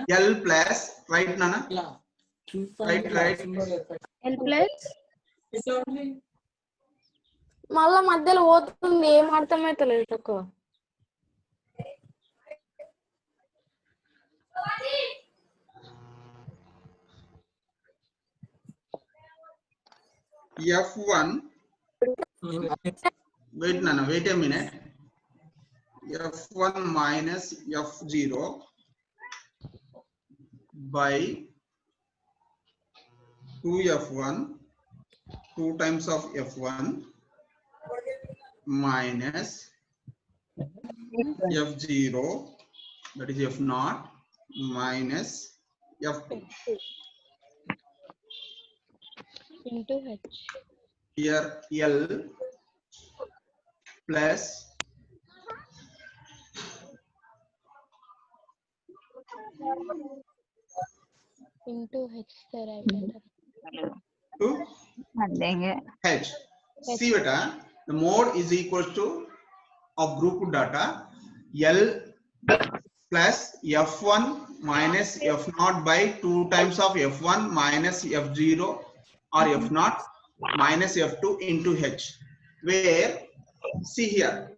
[SPEAKER 2] L plus right nana right
[SPEAKER 3] L plus
[SPEAKER 6] మళ్ళా మధ్యలో పోతుంది ఏం అర్థమైతలేదు తక్కువ
[SPEAKER 2] F1 wait nana wait a minute F1 minus F0 by 2F1 2 times of F1 minus F0 that is F0 minus F2
[SPEAKER 3] into H.
[SPEAKER 2] Here L plus
[SPEAKER 3] into H sir
[SPEAKER 2] to H. See beta the mode is equal to of group data L plus F1 minus F0 by 2 times of F1 minus F0 or F0 minus F2 into H where see here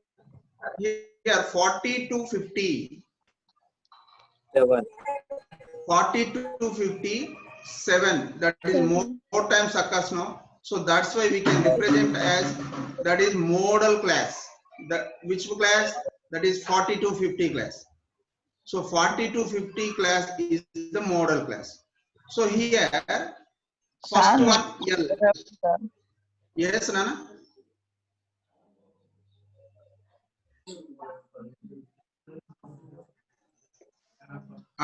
[SPEAKER 2] 40 to 50 40 to 57 that is more times occurs now so that's why we can represent as that is modal class that which class that is 40 to 50 class so 40 to 50 class is the modal class so here first one L yes nana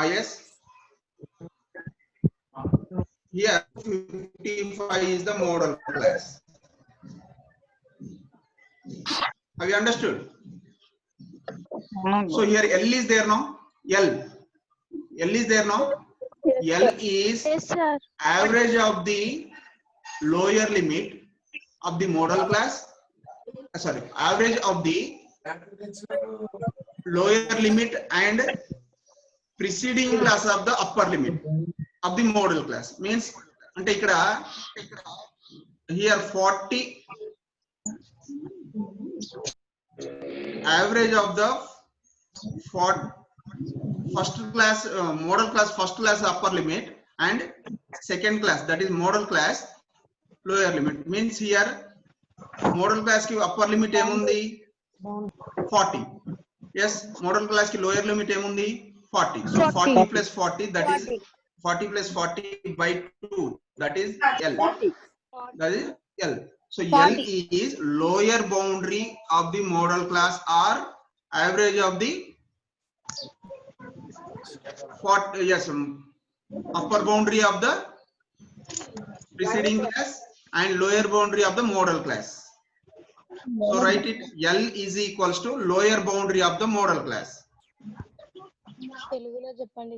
[SPEAKER 2] yes here 55 is the modal class have you understood so here L is there now L is there now L is average of the lower limit of the modal class sorry average of the lower limit and preceding class of the upper limit of the modal class means ante ikkada here 40 average of the first class modal class first class upper limit and second class that is modal class lower limit means here modal class ki upper limit emundi 40 yes modal class ki lower limit emundi 40 so 40 plus 40 that is 40 plus 40 by 2 that is L that is L so 40. L is lower boundary of the modal class or average of the 40 yes upper boundary of the preceding class and lower boundary of the modal class so write it L is equals to lower boundary of the modal class
[SPEAKER 3] తెలుగులో చెప్పండి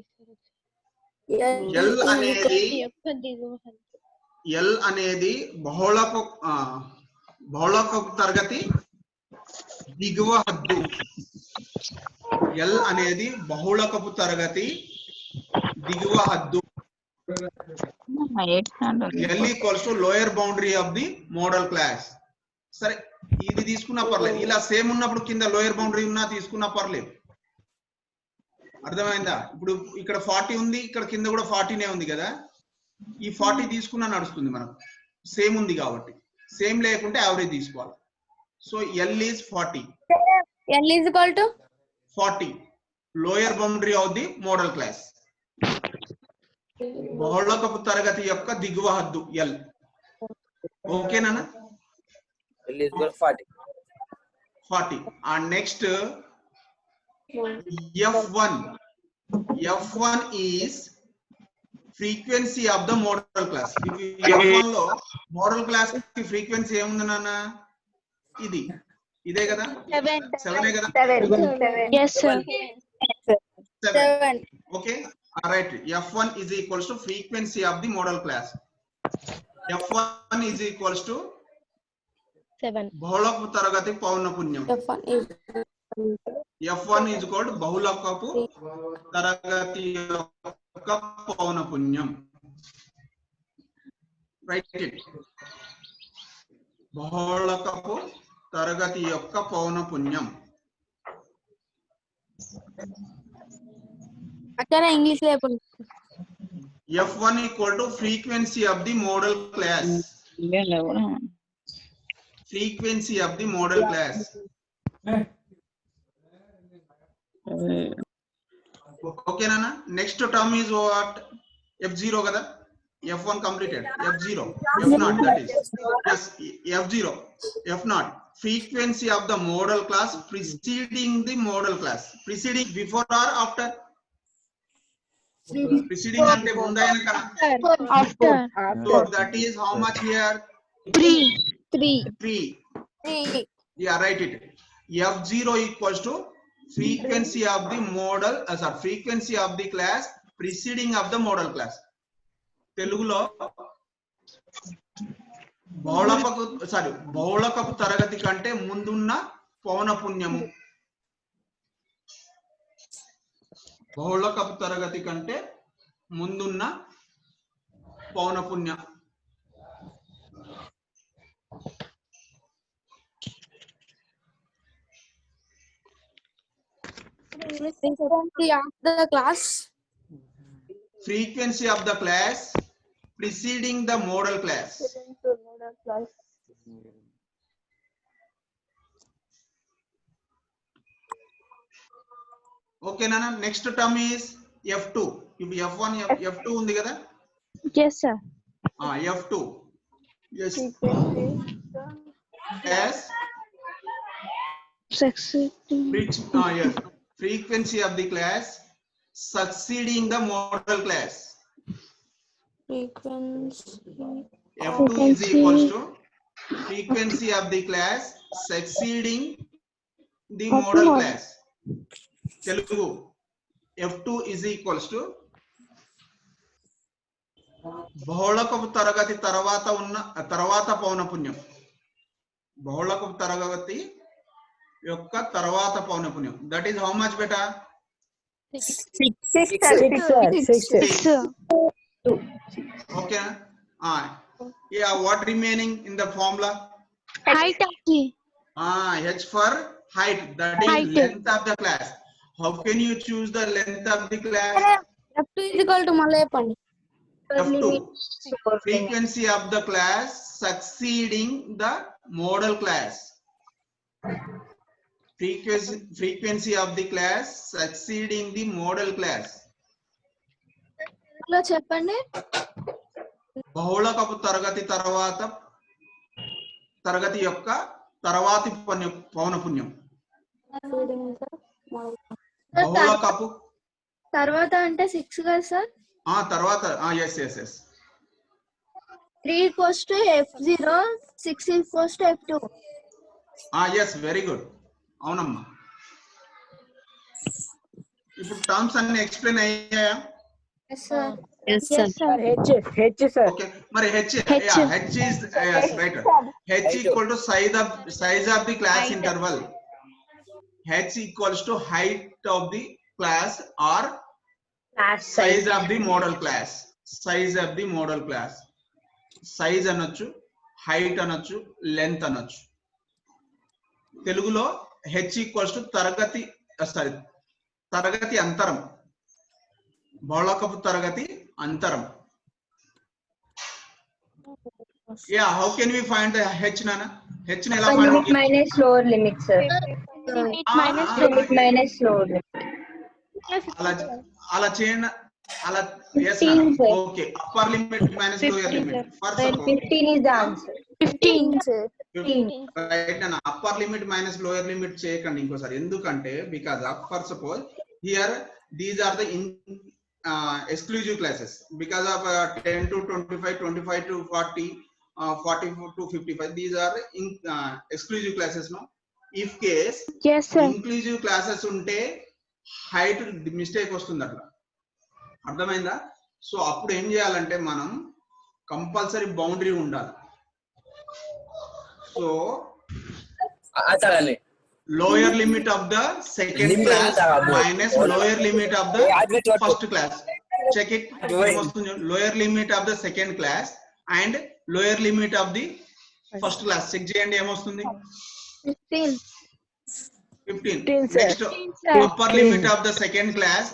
[SPEAKER 2] L అనేది బహుళక తరగతి దిగువ హద్దు L అనేది బహుళకపు తరగతి దిగువ హద్దు L equals to lower boundary of the model class. సరే ఇది తీసుకున్నా పర్లేదు, ఇలా సేమ్ ఉన్నప్పుడు కింద లోయర్ బౌండరీ ఉన్నా తీసుకున్నా పర్లేదు. అర్థమైందా? ఇప్పుడు ఇక్కడ 40 ఉంది, ఇక్కడ కింద కూడా 40నే ఉంది కదా, ఈ 40 తీసుకున్నా నడుస్తుంది మనకు, సేమ్ ఉంది కాబట్టి. సేమ్ లేకుంటే యావరేజ్ తీసుకోవాలి. So L is 40.
[SPEAKER 6] L is equal to
[SPEAKER 2] 40 lower boundary of the modal class. బహుళకపు తరగతి యొక్క దిగువ హద్దు L. ఓకేనా?
[SPEAKER 10] L is equal to 40.
[SPEAKER 2] 40. And next F1. F1 is frequency of the model class. F1 లో modal class కి frequency ఏముంది నాన్న? ఇదే కదా, 7 కదా.
[SPEAKER 3] Yes, sir.
[SPEAKER 2] 7. Okay. All right. F1 is equals to frequency of the model class. F1 is equals to
[SPEAKER 3] 7.
[SPEAKER 2] బహుళకపు తరగతి పౌనపున్యం. F1 is equal to బహుళకపు తరగతి యొక్క పౌనపున్యం. Write it. బహుళకపు తరగతి యొక్క పౌనపున్యం.
[SPEAKER 3] అక్కడ ఇంగ్లీష్ లో చెప్పండి.
[SPEAKER 2] F1 equal to frequency of the model class. Frequency of the model class. Okay nana. Next term is what? F0 kada. F1 completed. F0. F0, that is. Yes, F0. F0. Frequency of the model class preceding the model class. Preceding before or after? Preceding ante munda enaka.
[SPEAKER 3] After.
[SPEAKER 2] So that is how much here? 3. Yeah, write it. F0 equals to frequency of the model, frequency of the class preceding of the model class. తెలుగులో బహుళకపు తరగతి కంటే ముందున్న పౌనపున్యము. బహుళకపు తరగతి కంటే ముందున్న పౌనపున్యం.
[SPEAKER 3] Frequency of the class.
[SPEAKER 2] Frequency of the class preceding the model class. Okay nana. Next term is F2. If F1 F2 undi kada.
[SPEAKER 3] Yes, sir.
[SPEAKER 2] F2. Yes. Yes. Yes. Frequency of the class succeeding the model class. F2 is equals to frequency of the class succeeding the model class. Telugu. F2 is equals to బహుళకపు తరగతి తర్వాత పౌనపున్యం. బహుళకపు తరగతి యొక్క తర్వాత పౌనపున్యం. That is how much beta?
[SPEAKER 3] 6.
[SPEAKER 2] Okay. Yeah, what remaining in the formula?
[SPEAKER 3] Height.
[SPEAKER 2] H for height, that is
[SPEAKER 3] Height.
[SPEAKER 2] length of the class. How can you choose the length of the class?
[SPEAKER 3] F2 is equal to మళ్ళీ చెప్పండి.
[SPEAKER 2] F2. Frequency of the class succeeding the model class. Frequency of the class succeeding the model class.
[SPEAKER 6] చెప్పండి.
[SPEAKER 2] బహుళకపు తరగతి యొక్క తర్వాతి పౌనపున్యం. బహుళకపు
[SPEAKER 6] తర్వాత అంటే 6 కదా సార్?
[SPEAKER 2] తర్వాత yes.
[SPEAKER 6] 3 equals to F0, 6 equals to F2.
[SPEAKER 2] Yes, very good. అవునమ్మా. ఇప్పుడు టర్మ్స్ అన్ని ఎక్స్ప్లెయిన్ అయ్యాయా?
[SPEAKER 6] Yes sir.
[SPEAKER 3] Yes, sir.
[SPEAKER 7] H sir.
[SPEAKER 2] Okay, మరి H is yes, right. H equal to size of the class interval. H equals to height of the class or size of the model class. Size of the modal class. Size అనొచ్చు, height అనొచ్చు, length అనొచ్చు. తెలుగులో h equals to తరగతి అంతరం, బహుళకపు తరగతి అంతరం. Yeah, how can we find the h, Nana? H ని ఎలా find
[SPEAKER 3] limit minus lower limit, sir. Limit minus lower limit.
[SPEAKER 2] అలా చేయండి. అలా yes,
[SPEAKER 3] sir.
[SPEAKER 2] okay. Upper limit minus lower limit. For suppose
[SPEAKER 3] 15 is the answer. 15, sir. 15.
[SPEAKER 2] Right, Nana. Upper limit minus lower limit చేయకండి ఇంకోసారి. ఎందుకంటే because of, for suppose here these are the exclusive classes. Because of 10 to 25, 25 to 40, 44 to 55, these are exclusive classes, no? If case
[SPEAKER 3] Yes, sir.
[SPEAKER 2] inclusive classes ఉంటే height mistake వస్తుంది అట్లా, అర్థమైందా? So అప్పుడు ఏం చేయాలంటే మనం కంపల్సరీ బౌండరీ ఉండాలి. So lower limit of the second class minus lower limit of the first class. Check it. Lower limit of the second class and lower limit of the first class. Check చేయండి ఏమొస్తుంది? 15. Next, upper limit of the second class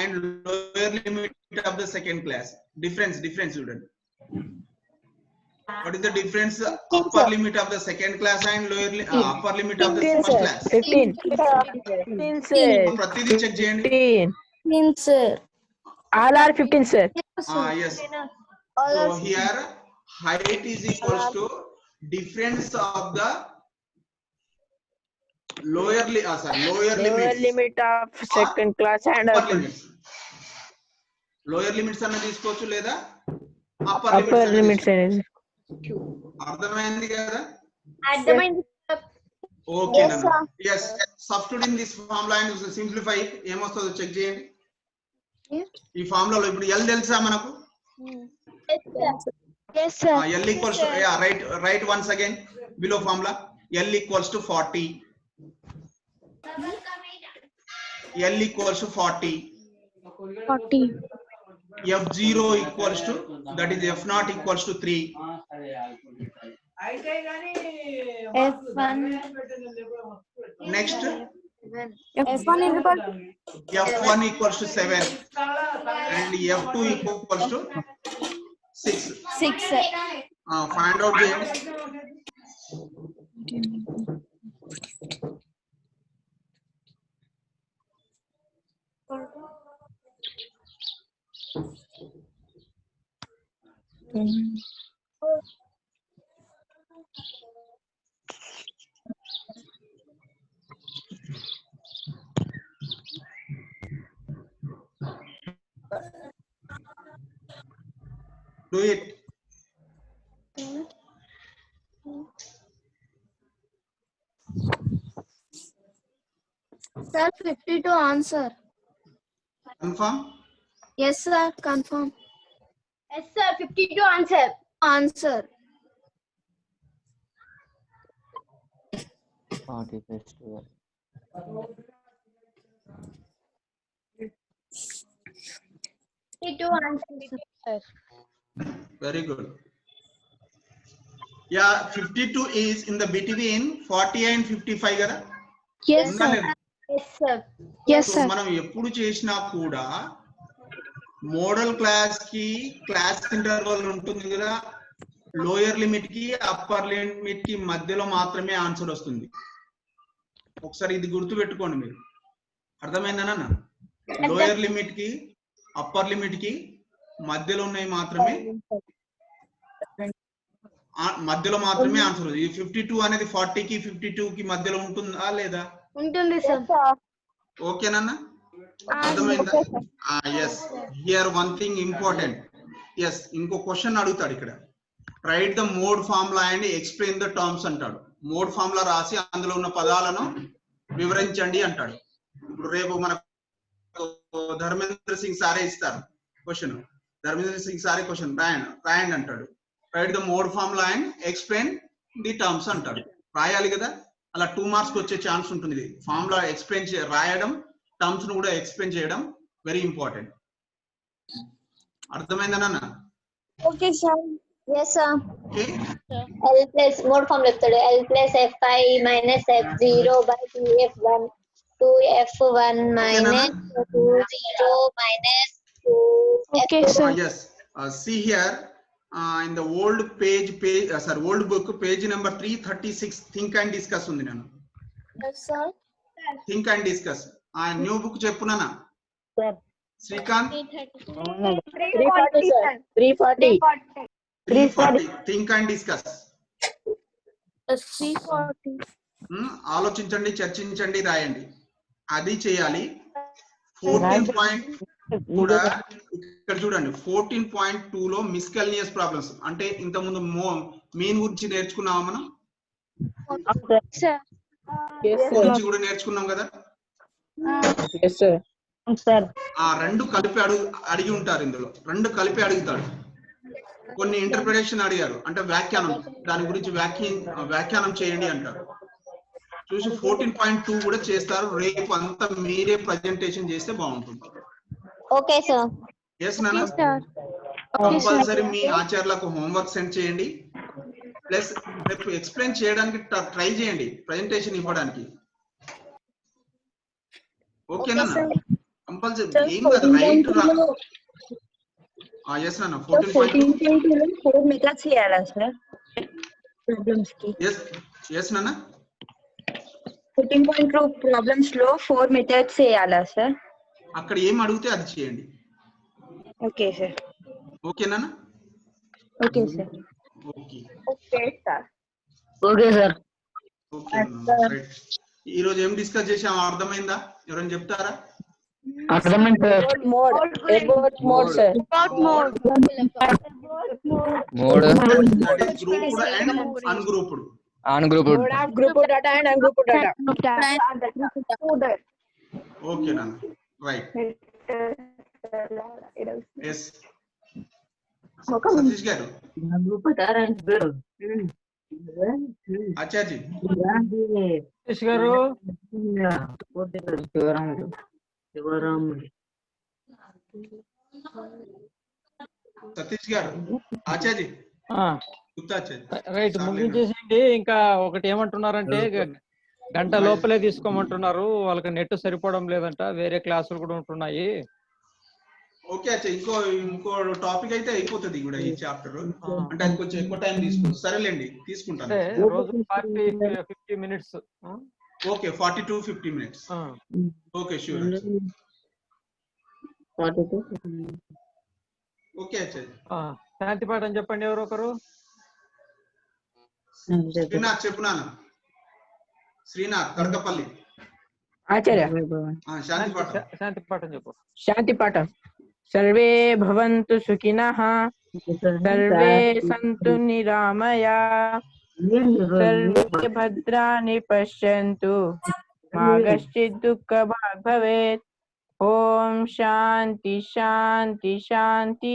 [SPEAKER 2] and lower limit of the second class. Difference student. What is the difference? Upper limit of the second class and upper limit of the first class.
[SPEAKER 7] 15, sir.
[SPEAKER 2] ప్రతిదీ check చేయండి.
[SPEAKER 7] 15, sir. All are 15, sir.
[SPEAKER 2] Yes. So here height is equals to difference of the lower
[SPEAKER 7] limit of second class and
[SPEAKER 2] upper limits. Lower limits అన్న తీసుకోవచ్చు లేదా upper limits. అర్థమైంది కదా? Okay నాన్న. yes, substitute in this formula and simplify it. ఏమొస్తుందో check చేయండి. ఈ ఫార్ములాలో ఇప్పుడు L తెలుసా మనకు?
[SPEAKER 3] Yes, sir.
[SPEAKER 2] L equals to, yeah, write once again below formula. L equals to 40. L equals to 40. F0 equals to, that is F0 equals to 3.
[SPEAKER 3] F1.
[SPEAKER 2] Next,
[SPEAKER 3] F1
[SPEAKER 2] equals to 7 and F2 equals to 6.
[SPEAKER 3] 6, sir.
[SPEAKER 2] Find out the do it.
[SPEAKER 3] Sir, 52 answer.
[SPEAKER 2] Confirm?
[SPEAKER 3] Yes, sir. Confirm.
[SPEAKER 1] Yes, sir. 52 answer.
[SPEAKER 3] Answer.
[SPEAKER 7] 40 plus 12.
[SPEAKER 2] Very good. Yeah, 52 is in the between 40 and 55 కదా?
[SPEAKER 3] Yes, sir.
[SPEAKER 1] Yes, sir.
[SPEAKER 3] Yes,
[SPEAKER 2] so
[SPEAKER 3] sir.
[SPEAKER 2] మనం ఎప్పుడు చేసినా కూడా modal class కి class interval ఉంటుంది కదా, lower limit కి upper limit కి మధ్యలో మాత్రమే ఆన్సర్ వస్తుంది. ఒకసారి ఇది గుర్తు పెట్టుకోండి మీరు. అర్థమైందన్న? లోయర్ లిమిట్ కి అప్పర్ లిమిట్ కి మధ్యలో ఉన్నాయి మాత్రమే ఆన్సర్. ఈ 52 అనేది 40 కి 52 కి మధ్యలో ఉంటుందా లేదా?
[SPEAKER 1] ఉంటుంది సార్.
[SPEAKER 2] ఓకేనా? అర్థమైందా? yes, here one thing important. yes, ఇంకో క్వశ్చన్ అడుగుతాడు ఇక్కడ. Right the mode formula and explain the terms అంటాడు. మోడ్ ఫార్ములా రాసి అందులో ఉన్న పదాలను వివరించండి అంటాడు. ఇప్పుడు రేపు మనకు ధర్మేంద్ర సింగ్ సారే ఇస్తారు క్వశ్చన్. ధర్మేంద్ర సింగ్ సారే క్వశ్చన్ రాయండి అంటాడు. Right the mode formula and explain the terms అంటాడు. రాయాలి కదా, అలా 2 మార్క్స్ వచ్చే ఛాన్స్ ఉంటుంది. ఫార్ములా ఎక్స్ప్లెయిన్ రాయడం, టర్మ్స్ ను కూడా ఎక్స్ప్లెయిన్ చేయడం వెరీ ఇంపార్టెంట్. అర్థమైందా నాన్న?
[SPEAKER 3] Okay, sir.
[SPEAKER 11] Yes, sir.
[SPEAKER 2] Okay
[SPEAKER 11] L plus mode form చెప్తాడు. L plus F5 minus F0 by 2F1. 2F1 minus 20 minus 2F2.
[SPEAKER 3] Okay, sir.
[SPEAKER 2] yes see here in the old old book page number 336 think and discuss ఉంది నాన్న.
[SPEAKER 6] Yes, sir.
[SPEAKER 2] Think and discuss ఆ new book చెప్పు నాన్న. Srikanth
[SPEAKER 7] 340 sir. 340.
[SPEAKER 2] 340 think and discuss.
[SPEAKER 3] 340.
[SPEAKER 2] ఆలోచించండి, చర్చించండి, రాయండి, అది చేయాలి. 14 పాయింట్ కూడా ఇక్కడ చూడండి. 14.2 లో మిస్కెల్నియస్ ప్రాబ్లమ్స్ అంటే ఇంత ముందు మీన్ గురించి నేర్చుకున్నామా మనం?
[SPEAKER 3] Sir.
[SPEAKER 2] గురించి కూడా నేర్చుకున్నాం కదా.
[SPEAKER 7] Yes sir. Sir.
[SPEAKER 2] ఆ రెండు కలిపి అడిగి ఉంటారు. ఇందులో రెండు కలిపి అడుగుతాడు. కొన్ని ఇంటర్ప్రిటేషన్ అడిగారు అంటే వ్యాఖ్యానం, దాని గురించి వ్యాఖ్యానం చేయండి అంటారు. చూసి 14.2 కూడా చేస్తారు. రేపు అంతా మీరే ప్రజెంటేషన్ చేస్తే బాగుంటుంది.
[SPEAKER 11] Okay, sir.
[SPEAKER 2] ఎస్ నాన్న, కంపల్సరీ మీ ఆచార్యులకు హోంవర్క్ సెండ్ చేయండి. ప్లస్ రేపు ఎక్స్ప్లెయిన్ చేయడానికి ట్రై చేయండి, ప్రజెంటేషన్ ఇవ్వడానికి. ఓకేనా? కంపల్సరీ ఏం కాదు, రైట్ రా. ఎస్ నాన్న, 14.2
[SPEAKER 7] 4 మెథడ్స్ చేయాలా సార్ ప్రాబ్లమ్స్ కి?
[SPEAKER 2] ఎస్ నాన్న,
[SPEAKER 7] 14.2 ప్రాబ్లమ్స్ లో 4 మెథడ్స్ చేయాలా సార్?
[SPEAKER 2] అక్కడ ఏం అడిగితే అది చేయండి.
[SPEAKER 7] Okay sir.
[SPEAKER 2] ఓకేనా?
[SPEAKER 7] Okay sir.
[SPEAKER 2] Okay
[SPEAKER 1] okay sir.
[SPEAKER 7] Okay sir.
[SPEAKER 2] Okay right. ఈ రోజు ఏం డిస్కస్ చేసాం అర్థమైందా? ఎవరైనా చెప్తారా?
[SPEAKER 7] అర్థమైంది sir. Mode about mode sir.
[SPEAKER 3] Mode.
[SPEAKER 12] Mode
[SPEAKER 2] that is grouped and ungrouped.
[SPEAKER 12] Ungrouped.
[SPEAKER 7] Mode of group data and ungroup data.
[SPEAKER 2] Okay నాన్న, right. Yes Satish garu, Acharya
[SPEAKER 9] గారు
[SPEAKER 2] సతీష్ గారు, ఆచార్య గుర్తాచార్య
[SPEAKER 9] రైట్ ముగించేసేయండి. ఇంకా ఒకటి ఏమంటున్నారంటే గంట లోపలే తీసుకోమంటున్నారు. వాళ్ళకి నెట్ సరిపోవడం లేదంట, వేరే క్లాసులు కూడా ఉంటున్నాయి.
[SPEAKER 2] ఓకే అచ్చా, ఇంకో టాపిక్ అయితే అయిపోతుంది కూడా ఈ చాప్టర్. అంటే అది కొంచెం ఎక్కువ టైం తీసుకుంటుంది. సరేలేండి, తీసుకుంటాను.
[SPEAKER 9] రోజు 40-50 minutes.
[SPEAKER 2] Okay, 40 to 50 minutes. Okay, sure. Okay అచ్చా.
[SPEAKER 9] శాంతి పాఠం చెప్పండి ఎవరు ఒకరు.
[SPEAKER 2] శ్రీనాథ్ చెప్పు నాన్న. శ్రీనాథ్ కడకపల్లి.
[SPEAKER 7] ఆచార్య
[SPEAKER 9] శాంతి పాఠం చెప్పు.
[SPEAKER 7] శాంతి పాఠం. సర్వే భవంతు సుఖినః, సర్వే సంతు నిరామయా, సర్వే భద్రాణి పశ్యంతు, మా కశ్చిద్ దుఃఖభాగ్ భవేత్. ఓం శాంతి శాంతి శాంతి.